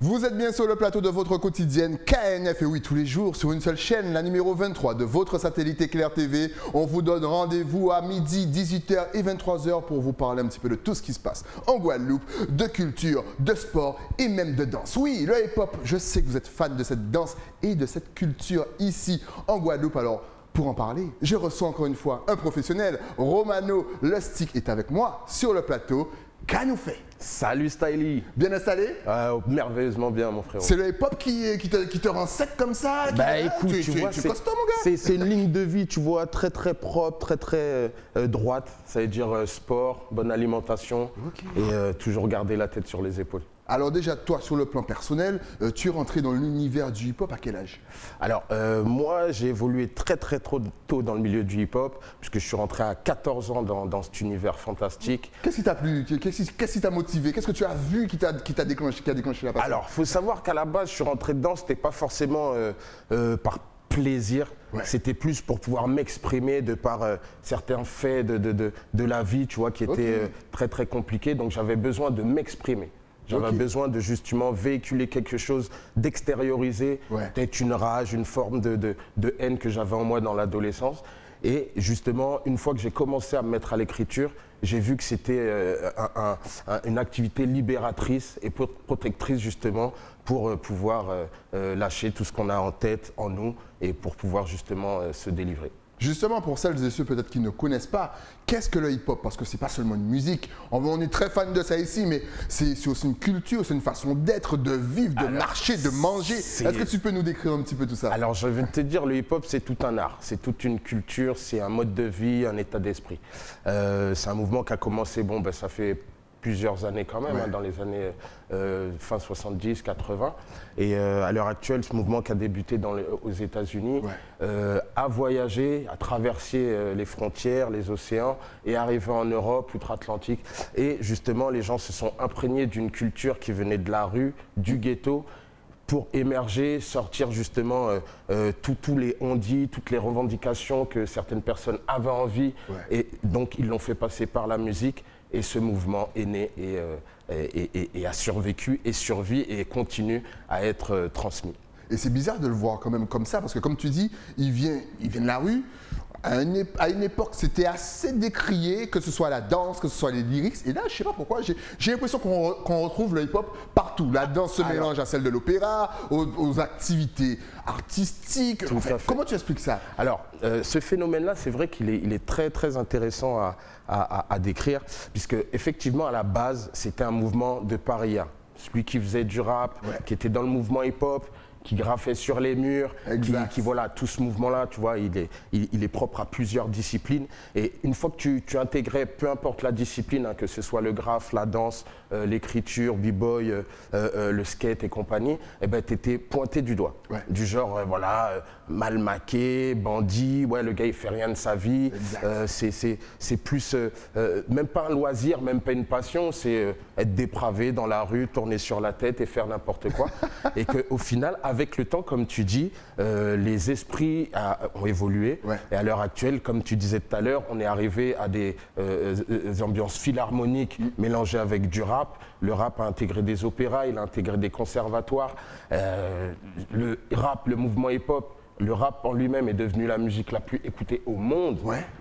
Vous êtes bien sur le plateau de votre quotidienne KNF, et oui, tous les jours sur une seule chaîne, la numéro 23 de votre satellite Éclair TV. On vous donne rendez-vous à midi, 18h et 23h pour vous parler un petit peu de tout ce qui se passe en Guadeloupe, de culture, de sport et même de danse. Oui, le hip-hop, je sais que vous êtes fan de cette danse et de cette culture ici en Guadeloupe. Alors, pour en parler, je reçois encore une fois un professionnel. Romano Lustig est avec moi sur le plateau. Qu'a-nous fait? Salut Styly. Bien installé? Merveilleusement bien mon frère. C'est le hip-hop qui te rend sec comme ça? Bah écoute, tu vois, c'est costaud mon gars. C'est une ligne de vie, tu vois, très très propre, très droite. Ça veut dire sport, bonne alimentation et toujours garder la tête sur les épaules. Alors déjà, toi, sur le plan personnel, tu es rentré dans l'univers du hip-hop à quel âge? Alors, moi, j'ai évolué très tôt dans le milieu du hip-hop, puisque je suis rentré à 14 ans dans cet univers fantastique. Qu'est-ce qui t'a plu? Qu'est-ce qui t'a motivé? Qu'est-ce que tu as vu qui a déclenché la passion? Alors, il faut savoir qu'à la base, je suis rentré dedans, c'était pas forcément par plaisir, c'était plus pour pouvoir m'exprimer de par certains faits de la vie, tu vois, qui étaient très compliqués, donc j'avais besoin de m'exprimer. J'avais besoin de justement véhiculer quelque chose, d'extérioriser peut-être une rage, une forme de haine que j'avais en moi dans l'adolescence. Et justement, une fois que j'ai commencé à me mettre à l'écriture, j'ai vu que c'était une activité libératrice et protectrice justement pour pouvoir lâcher tout ce qu'on a en tête, en nous, et pour pouvoir justement se délivrer. Justement, pour celles et ceux peut-être qui ne connaissent pas, qu'est-ce que le hip-hop? Parce que c'est pas seulement une musique, on est très fan de ça ici, mais c'est aussi une culture, c'est une façon d'être, de vivre, de marcher, de manger. Est-ce que tu peux nous décrire un petit peu tout ça? Alors, je vais te dire, le hip-hop, c'est tout un art, c'est toute une culture, c'est un mode de vie, un état d'esprit. C'est un mouvement qui a commencé, ça fait plusieurs années quand même, dans les années fin 70, 80. Et à l'heure actuelle, ce mouvement qui a débuté aux États-Unis a voyagé, a traversé les frontières, les océans et arrivé en Europe, outre-Atlantique. Et justement, les gens se sont imprégnés d'une culture qui venait de la rue, du ghetto, pour émerger, sortir justement tous les on-dit, toutes les revendications que certaines personnes avaient envie. Et donc, ils l'ont fait passer par la musique. Et ce mouvement est né et a survécu et survit et continue à être transmis. Et c'est bizarre de le voir quand même comme ça, parce que comme tu dis, il vient de la rue. À une époque, c'était assez décrié, que ce soit la danse, que ce soit les lyrics. Et là, je ne sais pas pourquoi, j'ai l'impression qu'on retrouve le hip-hop partout. La danse se mélange à celle de l'opéra, aux activités artistiques. Comment tu expliques ça? Alors, ce phénomène-là, c'est vrai qu'il est très intéressant à décrire, puisque effectivement, à la base, c'était un mouvement de paria. Celui qui faisait du rap, qui était dans le mouvement hip-hop, qui graffait sur les murs, qui voilà, tout ce mouvement-là, tu vois, il est propre à plusieurs disciplines. Et une fois que tu intégrais, peu importe la discipline, que ce soit le graphe, la danse, l'écriture, b-boy, le skate et compagnie, tu étais pointé du doigt. Du genre, mal maqué, bandit, le gars il fait rien de sa vie. C'est plus, même pas un loisir, même pas une passion, c'est être dépravé dans la rue, tourner sur la tête et faire n'importe quoi. Et qu'au final, avec le temps, comme tu dis, les esprits ont évolué. Et à l'heure actuelle, comme tu disais tout à l'heure, on est arrivé à des ambiances philharmoniques mélangées avec du rap. Le rap a intégré des opéras, il a intégré des conservatoires. Le rap, le mouvement hip-hop, le rap en lui-même est devenu la musique la plus écoutée au monde.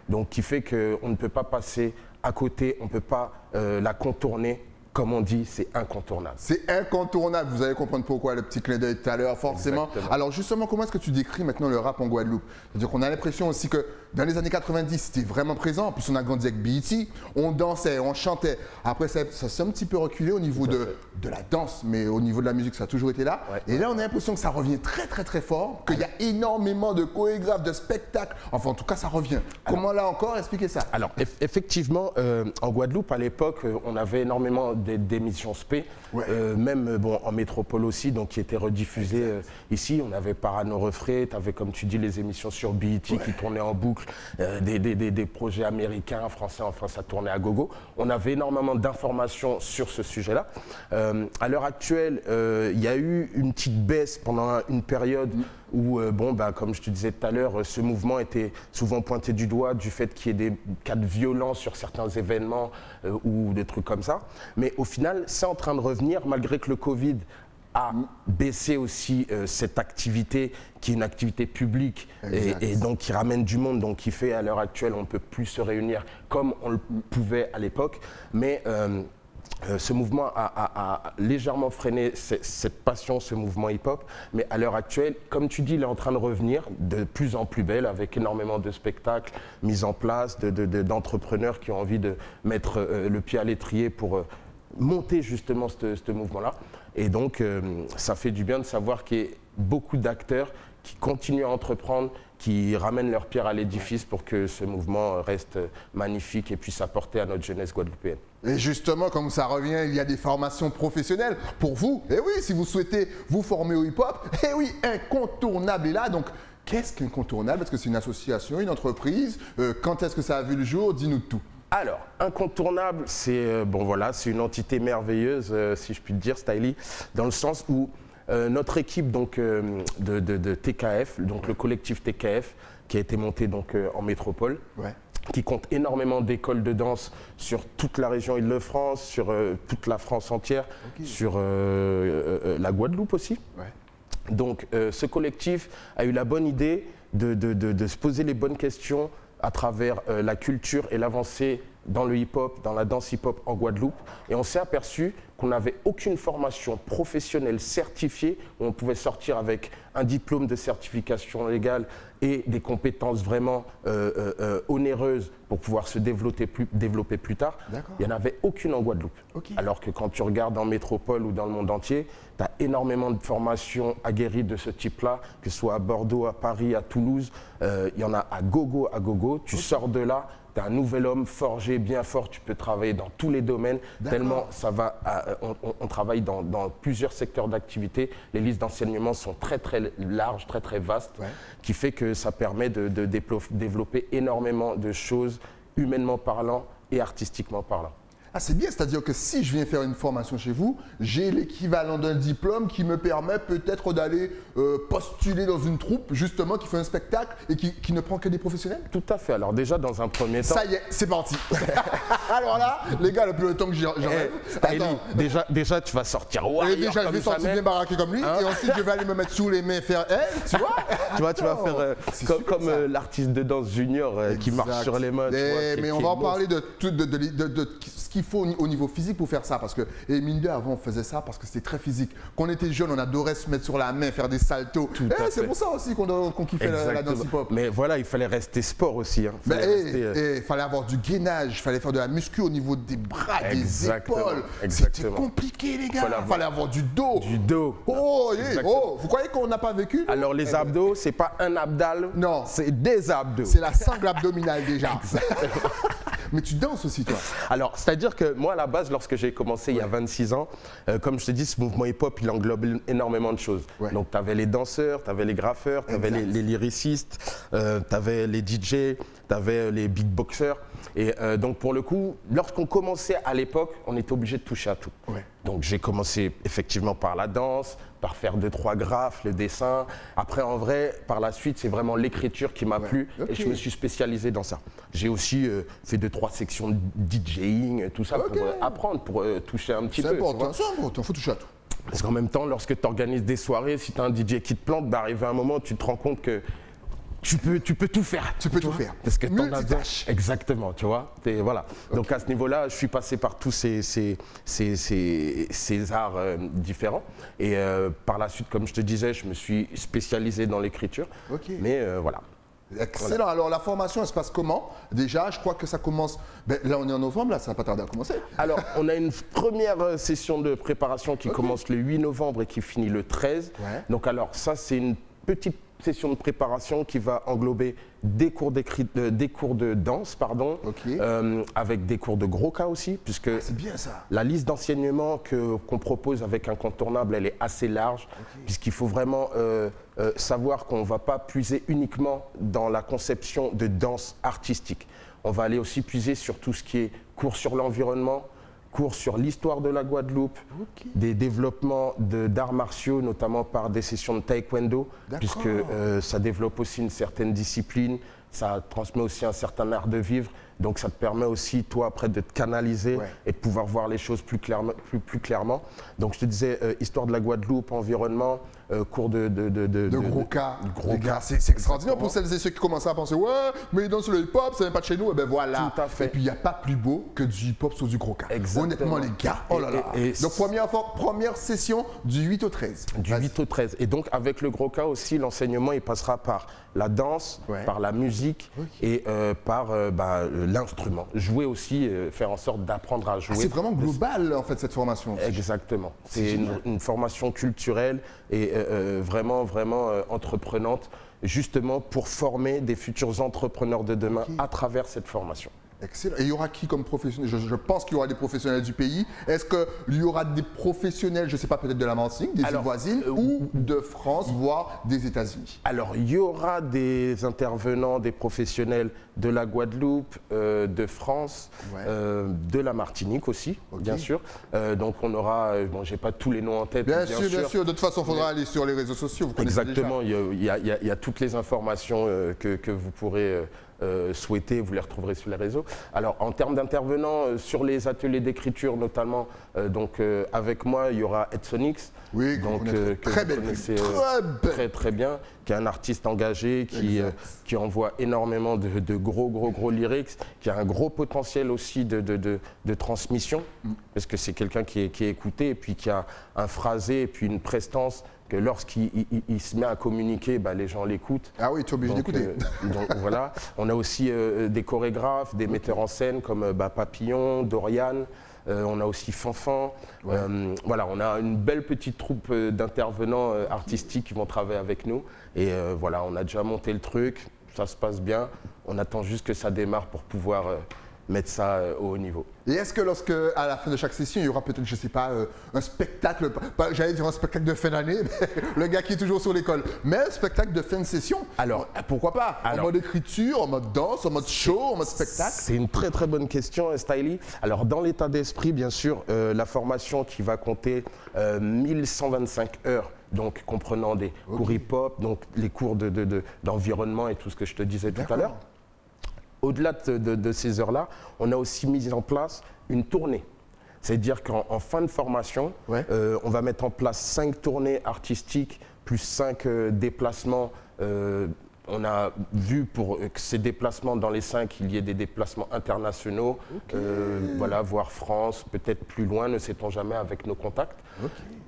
Donc, qui fait qu'on ne peut pas passer à côté, on ne peut pas la contourner. Comme on dit, c'est incontournable. C'est incontournable. Vous allez comprendre pourquoi, le petit clin d'œil tout à l'heure, forcément. Exactement. Alors justement, comment est-ce que tu décris maintenant le rap en Guadeloupe? C'est-à-dire qu'on a l'impression aussi que dans les années 90, c'était vraiment présent. En plus, on a grandi avec BET, on dansait, on chantait. Après, ça s'est un petit peu reculé au niveau de la danse, mais au niveau de la musique, ça a toujours été là. Et là, on a l'impression que ça revient très fort, qu'il y a énormément de chorégraphes, de spectacles. Enfin, en tout cas, ça revient. Comment là encore expliquer ça? Alors, effectivement, en Guadeloupe, à l'époque, on avait énormément d'émissions spé, même en métropole aussi, donc qui étaient rediffusées ici. On avait Parano Refrain, tu avais comme tu dis les émissions sur BET qui tournaient en boucle, des projets américains, français, enfin ça tournait à gogo. On avait énormément d'informations sur ce sujet-là. À l'heure actuelle, il y a eu une petite baisse pendant une période où, comme je te disais tout à l'heure, ce mouvement était souvent pointé du doigt du fait qu'il y ait des cas de violence sur certains événements ou des trucs comme ça. Mais au final, c'est en train de revenir, malgré que le Covid à baisser aussi cette activité qui est une activité publique et donc qui ramène du monde, donc qui fait à l'heure actuelle on ne peut plus se réunir comme on le pouvait à l'époque, mais ce mouvement a légèrement freiné cette passion, ce mouvement hip-hop, mais à l'heure actuelle, comme tu dis, il est en train de revenir de plus en plus belle avec énormément de spectacles mis en place, d'entrepreneurs qui ont envie de mettre le pied à l'étrier pour monter justement ce mouvement-là. Et donc, ça fait du bien de savoir qu'il y a beaucoup d'acteurs qui continuent à entreprendre, qui ramènent leur pierre à l'édifice pour que ce mouvement reste magnifique et puisse apporter à notre jeunesse guadeloupéenne. Et justement, comme ça revient, il y a des formations professionnelles pour vous. Et oui, si vous souhaitez vous former au hip-hop, et oui, Incontournable est là. Donc, qu'est-ce qu'Incontournable? Est-ce que c'est une association, une entreprise? Quand est-ce que ça a vu le jour? Dis-nous tout. Alors, Incontournable, c'est bon, voilà, c'est une entité merveilleuse, si je puis te dire, Styly, dans le sens où notre équipe donc, de TKF, donc le collectif TKF, qui a été monté donc, en métropole, qui compte énormément d'écoles de danse sur toute la région Île-de-France, sur toute la France entière, sur la Guadeloupe aussi. Donc ce collectif a eu la bonne idée de se poser les bonnes questions à travers la culture et l'avancée dans le hip-hop, dans la danse hip-hop en Guadeloupe. Et on s'est aperçu qu'on n'avait aucune formation professionnelle certifiée où on pouvait sortir avec un diplôme de certification légale et des compétences vraiment onéreuses pour pouvoir se développer plus tard. Il n'y en avait aucune en Guadeloupe. Alors que quand tu regardes en métropole ou dans le monde entier, tu as énormément de formations aguerries de ce type-là, que ce soit à Bordeaux, à Paris, à Toulouse. Il y en a à gogo, à gogo. Tu sors de là, tu es un nouvel homme forgé, bien fort, tu peux travailler dans tous les domaines, tellement ça va, on travaille dans plusieurs secteurs d'activité. Les listes d'enseignement sont très très larges, très très vastes, qui fait que ça permet de développer énormément de choses, humainement parlant et artistiquement parlant. Ah, c'est bien, c'est-à-dire que si je viens faire une formation chez vous, j'ai l'équivalent d'un diplôme qui me permet peut-être d'aller postuler dans une troupe justement qui fait un spectacle et qui ne prend que des professionnels? Tout à fait. Alors déjà, dans un premier temps... Ça y est, c'est parti. Alors là, les gars, le plus longtemps que j'en rêve. Déjà, tu vas sortir. Et déjà, je vais sortir bien baraqué comme lui. Et ensuite, je vais aller me mettre sous les mains, faire... tu vois tu vas faire comme l'artiste de danse junior qui marche sur les mains. Mais on va en parler de ce qu'il faut au niveau physique pour faire ça. Parce que, et mine de, avant, on faisait ça parce que c'était très physique. Quand on était jeune, on adorait se mettre sur la main, faire des saltos. C'est pour ça aussi qu'on kiffait la danse hip-hop. Mais voilà, il fallait rester sport aussi. Il fallait avoir du gainage, il fallait faire de la muscu au niveau des bras, des épaules. C'était compliqué, les gars. Il fallait avoir du dos. Du dos. Vous croyez qu'on n'a pas vécu? Alors, les abdos, c'est pas un abdal. Non. C'est des abdos. C'est la sangle abdominale déjà. Mais tu danses aussi, toi? Alors, c'est-à-dire que moi, à la base, lorsque j'ai commencé il y a 26 ans, comme je te dis, ce mouvement hip-hop, il englobe énormément de choses. Donc, tu avais les danseurs, tu avais les graffeurs, tu avais les lyricistes, tu avais les DJ, tu avais les beatboxers. Et donc, pour le coup, lorsqu'on commençait à l'époque, on était obligé de toucher à tout. Donc, j'ai commencé effectivement par la danse, par faire 2-3 graphes, le dessin. Après, en vrai, par la suite, c'est vraiment l'écriture qui m'a plu et je me suis spécialisé dans ça. J'ai aussi fait 2-3 sections de DJing, tout ça pour apprendre, pour toucher un petit peu. C'est important, il faut toucher à tout. Parce qu'en même temps, lorsque tu organises des soirées, si tu as un DJ qui te plante, arrivé à un moment, tu te rends compte que tu peux tout faire. Tu peux tout faire. Parce que t'en as exactement, tu vois. Voilà. Donc à ce niveau-là, je suis passé par tous ces arts différents. Et par la suite, comme je te disais, je me suis spécialisé dans l'écriture. Mais voilà. Excellent. Voilà. Alors la formation, elle se passe comment? Déjà, je crois que ça commence... là, on est en novembre, là, ça n'a pas tardé à commencer. Alors, on a une première session de préparation qui commence le 8 novembre et qui finit le 13. Donc alors, ça, c'est une petite session de préparation qui va englober des cours de danse, avec des cours de gros cas aussi, puisque c'est bien ça. La liste d'enseignement qu'on propose avec Incontournable, elle est assez large, puisqu'il faut vraiment savoir qu'on ne va pas puiser uniquement dans la conception de danse artistique. On va aller aussi puiser sur tout ce qui est cours sur l'environnement, cours sur l'histoire de la Guadeloupe, des développements d'arts martiaux, notamment par des sessions de taekwondo, puisque ça développe aussi une certaine discipline, ça transmet aussi un certain art de vivre. Donc ça te permet aussi, toi, après, de te canaliser et de pouvoir voir les choses plus clairement. Donc je te disais, histoire de la Guadeloupe, environnement, cours de gros cas. Gros cas. C'est extraordinaire pour celles et ceux qui commencent à penser, ouais, mais ils dansent sur le hip-hop, ça vient pas de chez nous. Et ben voilà. Tout à fait. Et puis il n'y a pas plus beau que du hip-hop sur du gros cas. Exactement. Honnêtement, les gars. Oh là là. Donc première session du 8 au 13. Du 8 au 13. Et donc avec le gros cas aussi, l'enseignement, il passera par la danse, par la musique et par l'instrument. Jouer aussi, faire en sorte d'apprendre à jouer. C'est vraiment global en fait cette formation aussi. Exactement. C'est une formation culturelle et vraiment entreprenante, justement pour former des futurs entrepreneurs de demain à travers cette formation. Excellent. Et il y aura qui comme professionnel? Je pense qu'il y aura des professionnels du pays. Est-ce qu'il y aura des professionnels, je ne sais pas, peut-être de la Martinique, des îles voisines ou de France, voire des États-Unis? Alors, il y aura des intervenants, des professionnels de la Guadeloupe, de France, de la Martinique aussi, bien sûr. Donc, on aura, bon, je n'ai pas tous les noms en tête. Bien sûr. De toute façon, il faudra aller sur les réseaux sociaux. Vous connaissez exactement. Il y a toutes les informations que vous pourrez souhaiter, vous les retrouverez sur les réseaux. Alors en termes d'intervenants sur les ateliers d'écriture notamment, avec moi il y aura Edsonix, que très vous connaissez très bien, qui est un artiste engagé, qui envoie énormément de gros lyrics, qui a un gros potentiel aussi de transmission, parce que c'est quelqu'un qui est écouté et puis qui a un phrasé et puis une prestance que lorsqu'il se met à communiquer, les gens l'écoutent. Ah oui, tu es obligé d'écouter. Donc voilà, on a aussi des chorégraphes, des metteurs en scène comme Papillon, Dorian, on a aussi Fanfan. Voilà, on a une belle petite troupe d'intervenants artistiques qui vont travailler avec nous. Et voilà, on a déjà monté le truc, ça se passe bien. On attend juste que ça démarre pour pouvoir mettre ça au haut niveau. Et est-ce que lorsque, à la fin de chaque session, il y aura peut-être, je ne sais pas, un spectacle, j'allais dire un spectacle de fin d'année, le gars qui est toujours sur l'école, mais un spectacle de fin de session? Alors, pourquoi pas? En mode écriture, en mode danse, en mode show, en mode spectacle? C'est une très bonne question, Stylie. Alors, dans l'état d'esprit, bien sûr, la formation qui va compter 1125 heures, donc comprenant des cours hip-hop, donc les cours d'environnement et tout ce que je te disais tout à l'heure. Au-delà de ces heures-là, on a aussi mis en place une tournée. C'est-à-dire qu'en fin de formation, on va mettre en place 5 tournées artistiques, plus 5 déplacements. On a vu pour que ces déplacements, dans les 5, il y ait des déplacements internationaux, voilà, voire France, peut-être plus loin, ne sait-on jamais, avec nos contacts.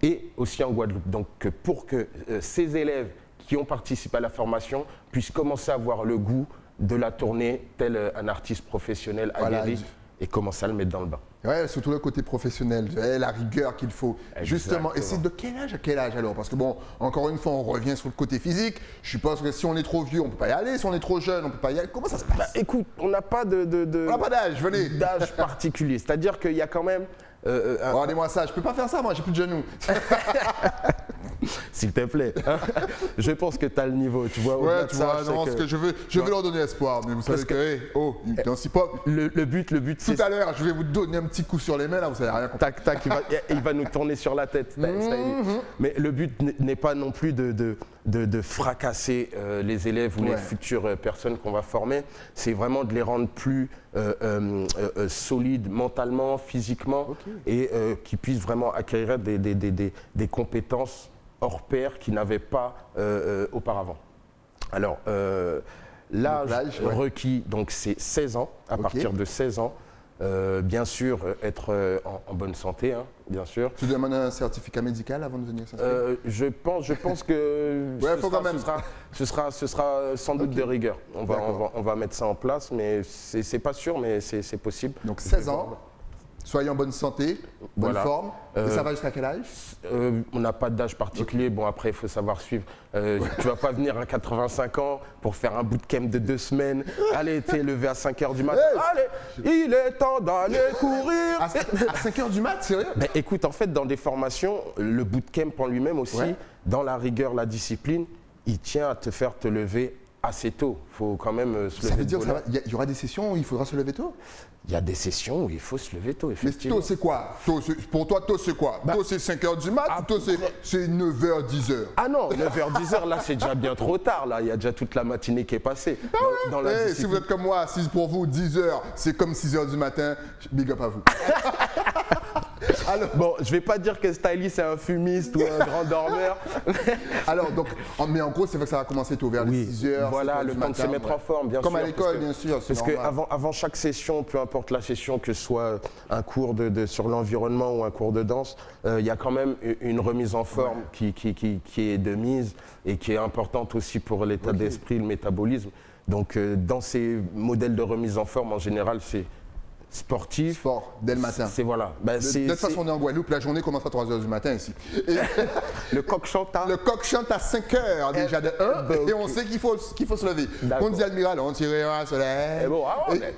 Et aussi en Guadeloupe. Donc pour que ces élèves qui ont participé à la formation puissent commencer à avoir le goût de la tournée, tel un artiste professionnel aguerri, et commencer à le mettre dans le bain. Ouais, surtout le côté professionnel, la rigueur qu'il faut. Exactement. Justement, et c'est de quel âge à quel âge alors? Parce que bon, encore une fois, on revient sur le côté physique. Je suppose que si on est trop vieux, on ne peut pas y aller. Si on est trop jeune, on ne peut pas y aller. Comment ça se passe? Écoute, on n'a pas on n'a pas d'âge, venez. D'âge particulier. C'est-à-dire qu'il y a quand même... Regardez-moi ça, je peux pas faire ça, moi, j'ai plus de genoux. S'il te plaît. Je pense que tu as le niveau, tu vois. Ouais, tu vois, non, ce que je veux leur donner espoir. Mais vous savez que, dans ce hip-hop, le but, c'est... Tout à l'heure, je vais vous donner un petit coup sur les mains, là, vous savez rien comprendre. Tac, il va nous tourner sur la tête. Mais le but n'est pas non plus de fracasser les élèves ou les futures personnes qu'on va former. C'est vraiment de les rendre plus solides mentalement, physiquement, et qui puissent vraiment acquérir des compétences hors pair qu'ils n'avaient pas auparavant. Alors, l'âge requis, donc c'est 16 ans, à partir de 16 ans. Bien sûr, être en bonne santé, hein, bien sûr. Tu demandes un certificat médical avant de venir s'inscrire? Je pense que ce sera sans doute de rigueur. On va mettre ça en place, mais c'est pas sûr, mais c'est possible. Donc 16 ans, soyez en bonne santé, bonne forme. Et ça va jusqu'à quel âge? On n'a pas d'âge particulier. Bon, après, il faut savoir suivre. Tu ne vas pas venir à 85 ans pour faire un bootcamp de 2 semaines. Allez, t'es levé à 5 h du matin. Allez, il est temps d'aller courir. À 5 h du mat, sérieux? Mais écoute, en fait, dans des formations, le bootcamp en lui-même aussi, dans la rigueur, la discipline, il tient à te faire te lever assez tôt. faut quand même se lever. Ça veut dire de qu'il y aura des sessions où il faudra se lever tôt? Il y a des sessions où il faut se lever tôt, Mais effectivement. tôt, c'est quoi? Pour toi, tôt, c'est quoi? Tôt, c'est 5h du mat, tôt, c'est 9h, 10h. Ah non, 9h, 10h, là, c'est déjà bien trop tard. Là, il y a déjà toute la matinée qui est passée. Dans la Si vous êtes comme moi, si pour vous, 10h, c'est comme 6h du matin, big up à vous. Alors, bon, je vais pas dire que Styly c'est un fumiste ou un grand dormeur. Alors, donc, mais en gros, c'est vrai que ça va commencer tôt, vers les 6h. Voilà, le temps de se mettre en forme, bien sûr. Comme à l'école, bien sûr. Parce qu'avant chaque session, peu importe la session, que ce soit un cours sur l'environnement ou un cours de danse, il y a quand même une remise en forme qui est de mise et qui est importante aussi pour l'état d'esprit, le métabolisme. Donc, dans ces modèles de remise en forme, en général, c'est sportif. Sport, dès le matin. C'est voilà. De toute façon, on est en Guadeloupe, la journée commence à 3h du matin ici. Le coq chante à... Le coq chante à 5h déjà de 1 et on sait qu'il faut se lever. On dit Admiral, on tirera un soleil.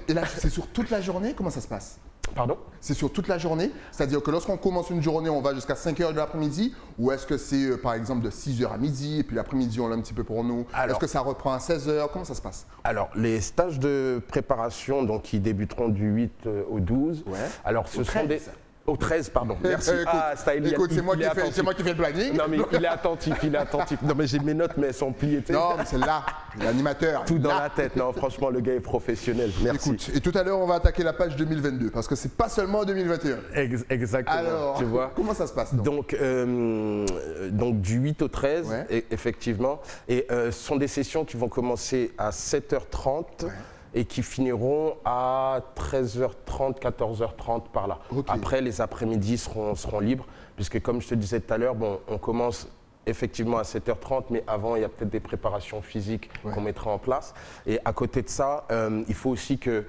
Et là, c'est sur toute la journée, comment ça se passe? Pardon? C'est sur toute la journée? C'est-à-dire que lorsqu'on commence une journée, on va jusqu'à 5h de l'après-midi? Ou est-ce que c'est par exemple de 6h à midi et puis l'après-midi on l'a un petit peu pour nous? Est-ce que ça reprend à 16h? Comment ça se passe? Alors, les stages de préparation donc, qui débuteront du 8 au 12. Alors, ce sont des... Au 13, pardon. Merci. Écoute, c'est moi qui fais le planning. Non, mais il est attentif, Non, mais j'ai mes notes, mais elles sont pliées. Non, mais c'est là, l'animateur. Tout dans la tête. Non, franchement, le gars est professionnel. Merci. Écoute, et tout à l'heure, on va attaquer la page 2022, parce que c'est pas seulement 2021. Exactement. Alors, tu vois. Comment ça se passe donc, du 8 au 13, effectivement. Et ce sont des sessions qui vont commencer à 7h30. Et qui finiront à 13h30, 14h30 par là. Après, les après-midi seront libres, puisque comme je te disais tout à l'heure, bon, on commence effectivement à 7h30, mais avant, il y a peut-être des préparations physiques qu'on mettra en place. Et à côté de ça, il faut aussi que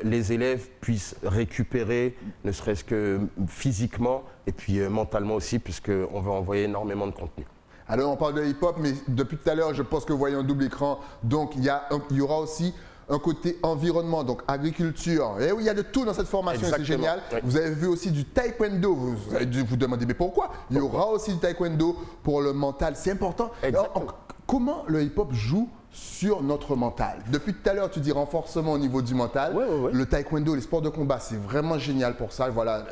les élèves puissent récupérer, ne serait-ce que physiquement, et puis mentalement aussi, puisqu'on va envoyer énormément de contenu. Alors, on parle de hip-hop, mais depuis tout à l'heure, je pense que vous voyez un double écran. Donc, il y aura aussi un côté environnement, donc agriculture. Et oui, il y a de tout dans cette formation, c'est génial. Vous avez vu aussi du taekwondo. Vous allez vous demander, mais pourquoi? Il y aura aussi du taekwondo pour le mental. C'est important. Alors, comment le hip-hop joue sur notre mental? Depuis tout à l'heure, tu dis renforcement au niveau du mental. Le taekwondo, les sports de combat, c'est vraiment génial pour ça. Voilà.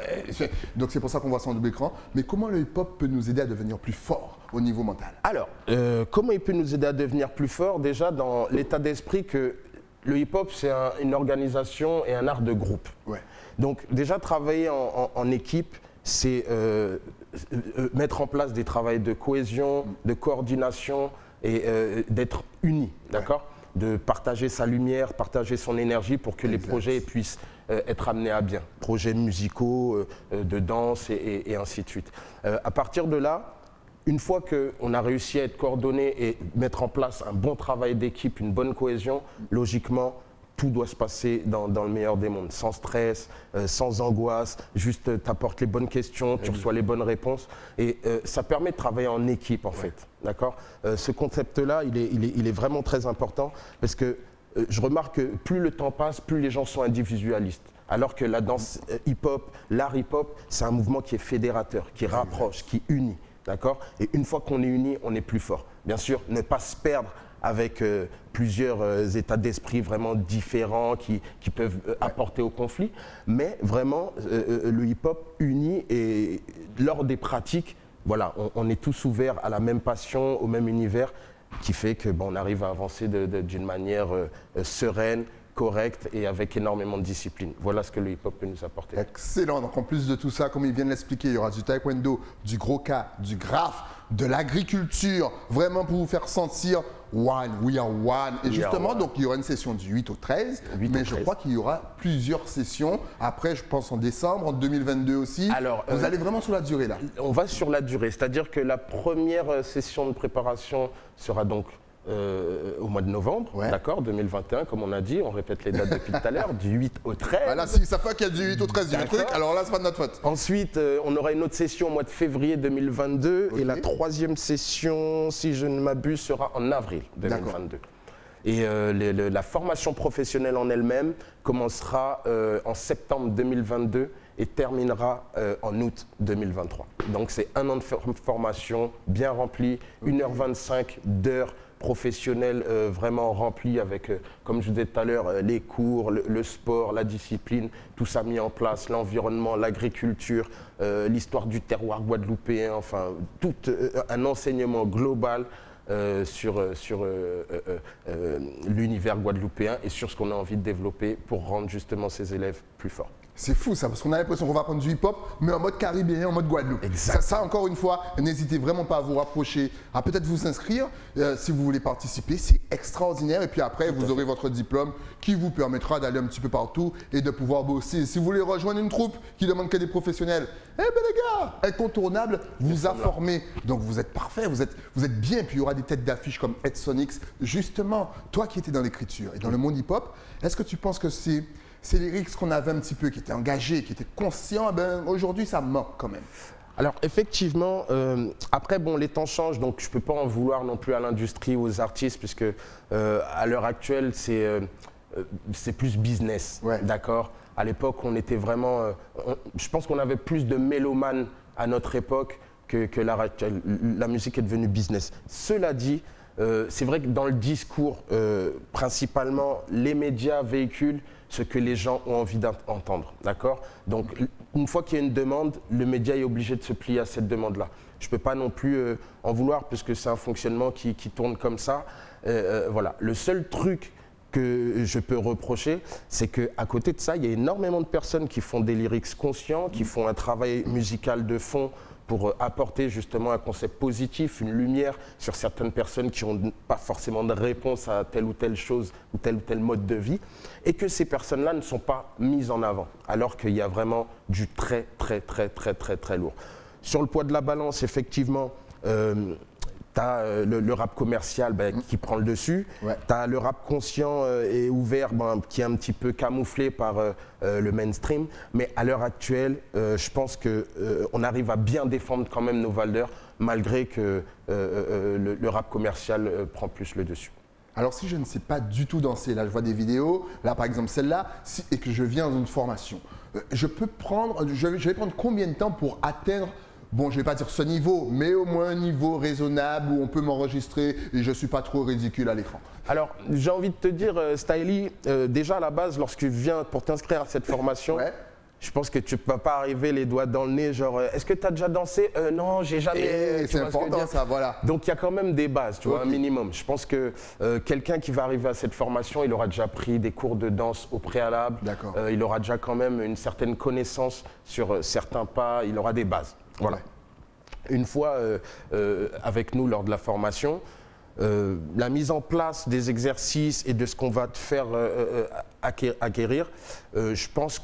Donc, c'est pour ça qu'on voit ça en double écran. Mais comment le hip-hop peut nous aider à devenir plus fort au niveau mental? Alors, comment il peut nous aider à devenir plus fort? Déjà, dans l'état d'esprit que le hip-hop, c'est une organisation et un art de groupe. Donc déjà, travailler en équipe, c'est mettre en place des travails de cohésion, de coordination et d'être unis, d'accord? De partager sa lumière, partager son énergie pour que les projets puissent être amenés à bien. Projets musicaux, de danse et ainsi de suite. À partir de là, une fois qu'on a réussi à être coordonné et mettre en place un bon travail d'équipe, une bonne cohésion, logiquement, tout doit se passer dans le meilleur des mondes, sans stress, sans angoisse, juste t'apportes les bonnes questions, tu reçois les bonnes réponses et ça permet de travailler en équipe en fait, d'accord? Ce concept-là, il est vraiment très important parce que je remarque que plus le temps passe, plus les gens sont individualistes. Alors que la danse hip-hop, l'art hip-hop, c'est un mouvement qui est fédérateur, qui rapproche, qui unit. D'accord? Et une fois qu'on est unis, on est plus fort. Bien sûr, ne pas se perdre avec plusieurs états d'esprit vraiment différents qui peuvent apporter au conflit, mais vraiment le hip-hop uni et lors des pratiques, voilà, on est tous ouverts à la même passion, au même univers, qui fait que on arrive à avancer d'une manière sereine, correct et avec énormément de discipline. Voilà ce que le hip-hop peut nous apporter. Excellent. Donc en plus de tout ça, comme il vient de l'expliquer, il y aura du taekwondo, du groka, du graphe, de l'agriculture, vraiment pour vous faire sentir one, we are one. Et justement, donc il y aura une session du 8 au 13, mais je crois qu'il y aura plusieurs sessions. Après, je pense en décembre, en 2022 aussi. Alors, vous allez vraiment sur la durée là? On va sur la durée, c'est-à-dire que la première session de préparation sera donc au mois de novembre, d'accord, 2021, comme on a dit, on répète les dates depuis tout à l'heure, du 8 au 13. Voilà, si ça fait qu'il y a du 8 au 13, il y a un truc, alors là, c'est pas de notre faute. Ensuite, on aura une autre session au mois de février 2022 et la troisième session, si je ne m'abuse, sera en avril 2022. Et la formation professionnelle en elle-même commencera en septembre 2022 et terminera en août 2023. Donc c'est un an de formation bien rempli, 1h25 d'heures professionnel vraiment rempli avec, comme je vous disais tout à l'heure, les cours, le sport, la discipline, tout ça mis en place, l'environnement, l'agriculture, l'histoire du terroir guadeloupéen, enfin tout un enseignement global sur l'univers guadeloupéen et sur ce qu'on a envie de développer pour rendre justement ces élèves plus forts. C'est fou ça, parce qu'on a l'impression qu'on va prendre du hip-hop, mais en mode caribéen, en mode Guadeloupe. Ça, encore une fois, n'hésitez vraiment pas à vous rapprocher, à peut-être vous inscrire si vous voulez participer. C'est extraordinaire. Et puis après, vous aurez votre diplôme qui vous permettra d'aller un petit peu partout et de pouvoir bosser. Si vous voulez rejoindre une troupe qui demande que des professionnels, eh bien les gars, incontournable, vous a formé. Donc vous êtes parfait, vous êtes bien. Puis il y aura des têtes d'affiche comme Ed Sonix. Justement, toi qui étais dans l'écriture et dans le monde hip-hop, est-ce que tu penses que ces lyrics qu'on avait un petit peu, qui étaient engagés, qui étaient conscients, ben, aujourd'hui ça manque quand même? Alors effectivement, après bon, les temps changent, donc je ne peux pas en vouloir non plus à l'industrie ou aux artistes, puisque à l'heure actuelle c'est plus business, d'accord? À l'époque on était vraiment, je pense qu'on avait plus de mélomanes à notre époque que l'heure actuelle. La musique est devenue business. Cela dit, c'est vrai que dans le discours, principalement, les médias véhiculent ce que les gens ont envie d'entendre, d'accord? Donc, une fois qu'il y a une demande, le média est obligé de se plier à cette demande-là. Je ne peux pas non plus en vouloir, puisque c'est un fonctionnement qui tourne comme ça. Voilà. Le seul truc que je peux reprocher, c'est qu'à côté de ça, il y a énormément de personnes qui font des lyrics conscients, qui font un travail musical de fond pour apporter justement un concept positif, une lumière sur certaines personnes qui n'ont pas forcément de réponse à telle ou telle chose ou tel mode de vie, et que ces personnes-là ne sont pas mises en avant, alors qu'il y a vraiment du très lourd. Sur le poids de la balance, effectivement, tu as le rap commercial qui prend le dessus, tu as le rap conscient et ouvert qui est un petit peu camouflé par le mainstream, mais à l'heure actuelle, je pense qu'on arrive à bien défendre quand même nos valeurs, malgré que le rap commercial prend plus le dessus. Alors si je ne sais pas du tout danser, là je vois des vidéos, là par exemple celle-là, et que je viens dans une formation, je vais prendre combien de temps pour atteindre, bon, je ne vais pas dire ce niveau, mais au moins un niveau raisonnable où on peut m'enregistrer et je ne suis pas trop ridicule à l'écran? Alors, j'ai envie de te dire, Styly, déjà à la base, lorsque tu viens pour t'inscrire à cette formation, je pense que tu ne peux pas arriver les doigts dans le nez, genre, est-ce que tu as déjà dansé? Non, j'ai jamais. C'est important ça, voilà. Donc, il y a quand même des bases, tu vois, un minimum. Je pense que quelqu'un qui va arriver à cette formation, il aura déjà pris des cours de danse au préalable. Il aura déjà quand même une certaine connaissance sur certains pas, il aura des bases. Voilà. Une fois avec nous lors de la formation, la mise en place des exercices et de ce qu'on va te faire acquérir, je pense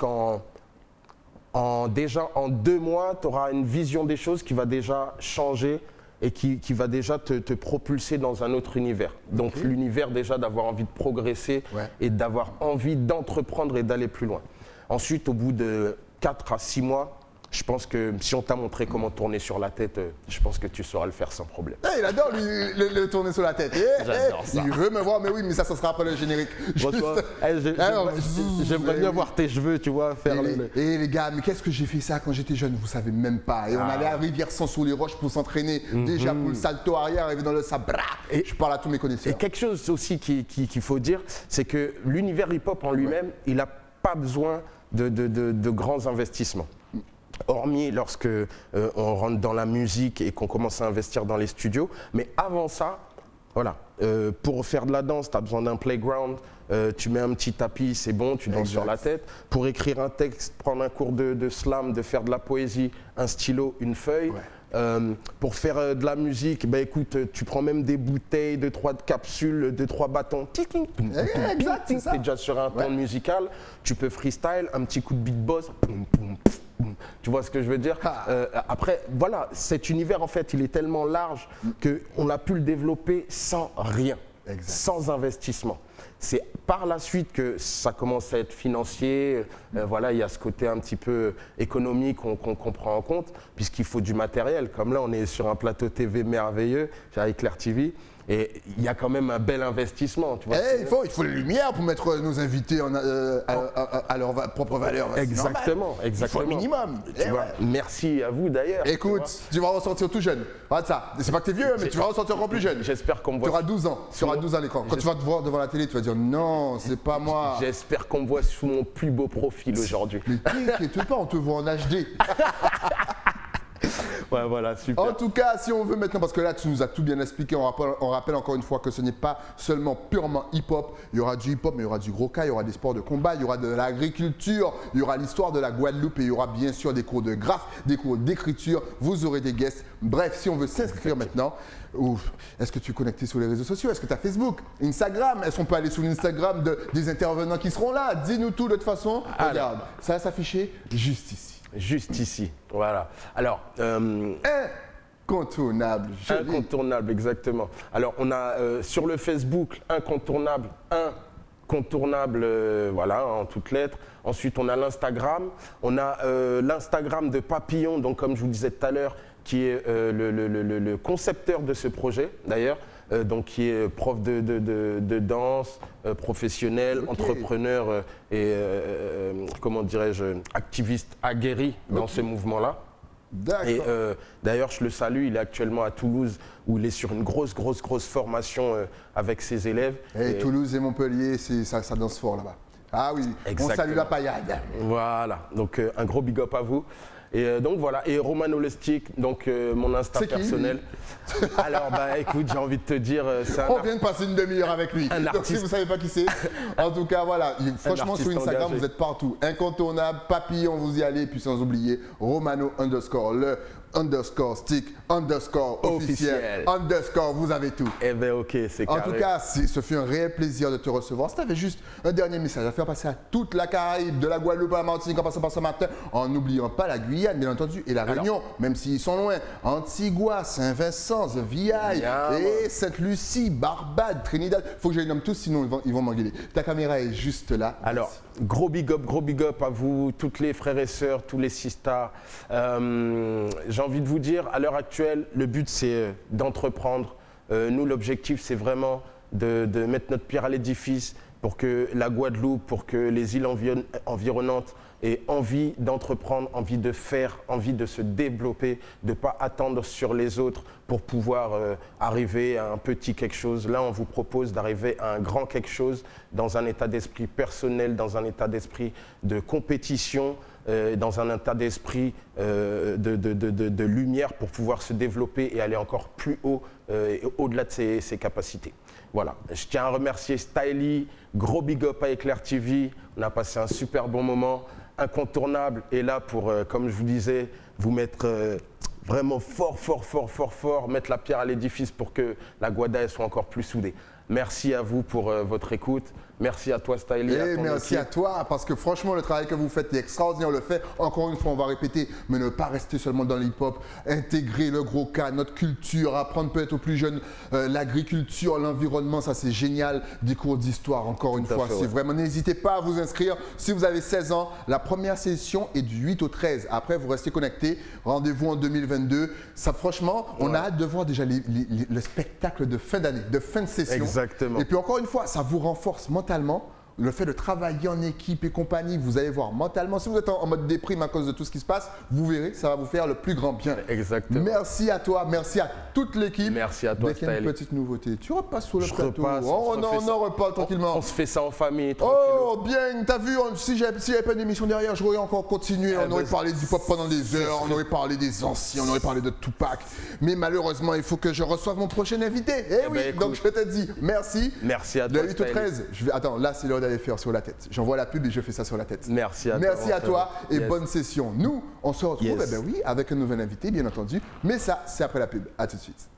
déjà en 2 mois, tu auras une vision des choses qui va déjà changer et qui va déjà te propulser dans un autre univers. Donc l'univers déjà d'avoir envie de progresser et d'avoir envie d'entreprendre et d'aller plus loin. Ensuite, au bout de 4 à 6 mois, je pense que si on t'a montré comment tourner sur la tête, je pense que tu sauras le faire sans problème. Il adore le tourner sur la tête. J'adore ça. Il veut me voir, mais oui, mais ça sera après le générique. J'aimerais bien voir tes cheveux, tu vois, faire et les gars, mais qu'est-ce que j'ai fait ça quand j'étais jeune? Vous savez même pas. Et on allait à Rivière-Sans-Sous-les-Roches pour s'entraîner. Déjà pour le salto arrière, arriver dans le sable. Et je parle à tous mes connaisseurs. Et quelque chose aussi qu'il faut dire, c'est que l'univers hip-hop en lui-même, il n'a pas besoin de grands investissements. Hormis lorsque on rentre dans la musique et qu'on commence à investir dans les studios. Mais avant ça, voilà, pour faire de la danse, tu as besoin d'un playground, tu mets un petit tapis, c'est bon, tu danses sur la tête. Pour écrire un texte, prendre un cours de slam, de faire de la poésie, un stylo, une feuille. Pour faire de la musique, bah, écoute, tu prends même des bouteilles, 2-3 capsules, 2-3 bâtons. Tu es déjà sur un ton musical, tu peux freestyle, un petit coup de beatbox. Tu vois ce que je veux dire? Après, voilà, cet univers, en fait, il est tellement large qu'on a pu le développer sans rien, sans investissement. C'est par la suite que ça commence à être financier. Voilà, il y a ce côté un petit peu économique qu'on prend en compte, puisqu'il faut du matériel. Comme là, on est sur un plateau TV merveilleux avec Claire TV. Et il y a quand même un bel investissement. Tu vois, il faut les lumières pour mettre nos invités à leur propre valeur. Exactement, exactement. Il faut le minimum. Tu vois, merci à vous d'ailleurs. Écoute, tu vas ressortir tout jeune. Regarde ça. C'est pas que t'es vieux, mais tu vas ressortir encore plus jeune. J'espère qu'on me voit. Tu auras 12 ans. Tu auras 12 ans à l'écran. Quand tu vas te voir devant la télé, tu vas dire non, c'est pas moi. J'espère qu'on me voit sous mon plus beau profil aujourd'hui. Mais t'inquiète pas, on te voit en HD. Ouais, voilà, super. En tout cas, si on veut maintenant, parce que là, tu nous as tout bien expliqué, on rappelle encore une fois que ce n'est pas seulement purement hip-hop. Il y aura du hip-hop, mais il y aura du gros cas, il y aura des sports de combat, il y aura de l'agriculture, il y aura l'histoire de la Guadeloupe et il y aura bien sûr des cours de graphe, des cours d'écriture. Vous aurez des guests. Bref, si on veut s'inscrire maintenant, est-ce que tu es connecté sur les réseaux sociaux? Est-ce que tu as Facebook, Instagram? Est-ce qu'on peut aller sur l'Instagram des intervenants qui seront là? Dis-nous tout de toute façon. Regarde, ça va s'afficher juste ici. Juste ici, voilà. Alors, incontournable. Incontournable, exactement. Alors, on a sur le Facebook, incontournable, voilà, en toutes lettres. Ensuite, on a l'Instagram. On a l'Instagram de Papillon, donc comme je vous disais tout à l'heure, qui est le concepteur de ce projet, d'ailleurs. Donc qui est prof de danse, professionnel, entrepreneur et comment dirais-je, activiste aguerri dans ce mouvement-là. Et d'ailleurs, je le salue, il est actuellement à Toulouse où il est sur une grosse formation avec ses élèves. Et Toulouse et Montpellier, ça danse fort là-bas. Ah oui, exactement. On salue la paillade. Voilà, donc un gros big up à vous. Et donc voilà, et Romano Lestic, donc mon Insta personnel. Alors bah écoute, j'ai envie de te dire, on vient de passer une demi-heure avec lui. Donc si vous ne savez pas qui c'est, en tout cas voilà, franchement sur Instagram engagé. Vous êtes partout, incontournable, Papillon, vous y allez, puis sans oublier Romano _ le _ stick _ officiel _ vous avez tout. Eh bien ok, c'est carré. En tout cas, ce fut un réel plaisir de te recevoir. Si tu avais juste un dernier message à faire passer à toute la Caraïbe, de la Guadeloupe à la Martinique, en passant par Saint-Martin, en n'oubliant pas la Guyane, bien entendu, et la Réunion, même s'ils sont loin, Antigua, Saint-Vincent, The Viaille, et Sainte-Lucie, Barbade, Trinidad. Il faut que je les nomme tous, sinon ils vont m'engueuler. Ta caméra est juste là. Alors, gros big up à vous, toutes les frères et sœurs, tous les sisters. J'ai envie de vous dire, à l'heure actuelle, le but c'est d'entreprendre. Nous, l'objectif c'est vraiment de mettre notre pierre à l'édifice pour que la Guadeloupe, pour que les îles environnantes aient envie d'entreprendre, envie de faire, envie de se développer, de ne pas attendre sur les autres pour pouvoir arriver à un petit quelque chose. Là, on vous propose d'arriver à un grand quelque chose dans un état d'esprit personnel, dans un état d'esprit de compétition, dans un état d'esprit de lumière pour pouvoir se développer et aller encore plus haut, au-delà de ses capacités. Voilà, je tiens à remercier Styly, gros big up à Éclair TV, on a passé un super bon moment, incontournable, et là pour, comme je vous disais, vous mettre vraiment fort, mettre la pierre à l'édifice pour que la Guada soit encore plus soudée. Merci à vous pour votre écoute. Merci à toi, Styly. Et merci à toi, parce que franchement, le travail que vous faites est extraordinaire. On le fait, encore une fois, on va répéter, mais ne pas rester seulement dans l'hip-hop. Intégrer le gros cas, notre culture, apprendre peut-être aux plus jeunes l'agriculture, l'environnement, ça c'est génial. Des cours d'histoire, encore une fois. C'est vraiment, n'hésitez pas à vous inscrire. Si vous avez 16 ans, la première session est du 8 au 13. Après, vous restez connectés. Rendez-vous en 2022. Ça, franchement, on a hâte de voir déjà le spectacle de fin d'année, de fin de session. Exactement. Et puis encore une fois, ça vous renforce mentalement. Le fait de travailler en équipe et compagnie, vous allez voir mentalement, si vous êtes en mode déprime à cause de tout ce qui se passe, vous verrez, ça va vous faire le plus grand bien. Exactement. Merci à toi, merci à toute l'équipe. Merci à toi, Dès qu'il y a une petite nouveauté, tu repasses sur le plateau. On en reparle tranquillement. On se fait ça en famille. Oh, bien, t'as vu, si j'avais pas d'émission derrière, j'aurais encore continué. On aurait parlé du pop pendant des heures, on aurait parlé des anciens, on aurait parlé de Tupac. Mais malheureusement, il faut que je reçoive mon prochain invité. Eh oui, donc je te dis merci. Merci à toi. De 8 au 13, attends, là c'est l'heure d'aller faire sur la tête. J'envoie la pub et je fais ça sur la tête. Merci à toi. Merci à toi et bonne session. Nous, on se retrouve avec un nouvel invité, bien entendu. Mais ça, c'est après la pub. À tout de suite.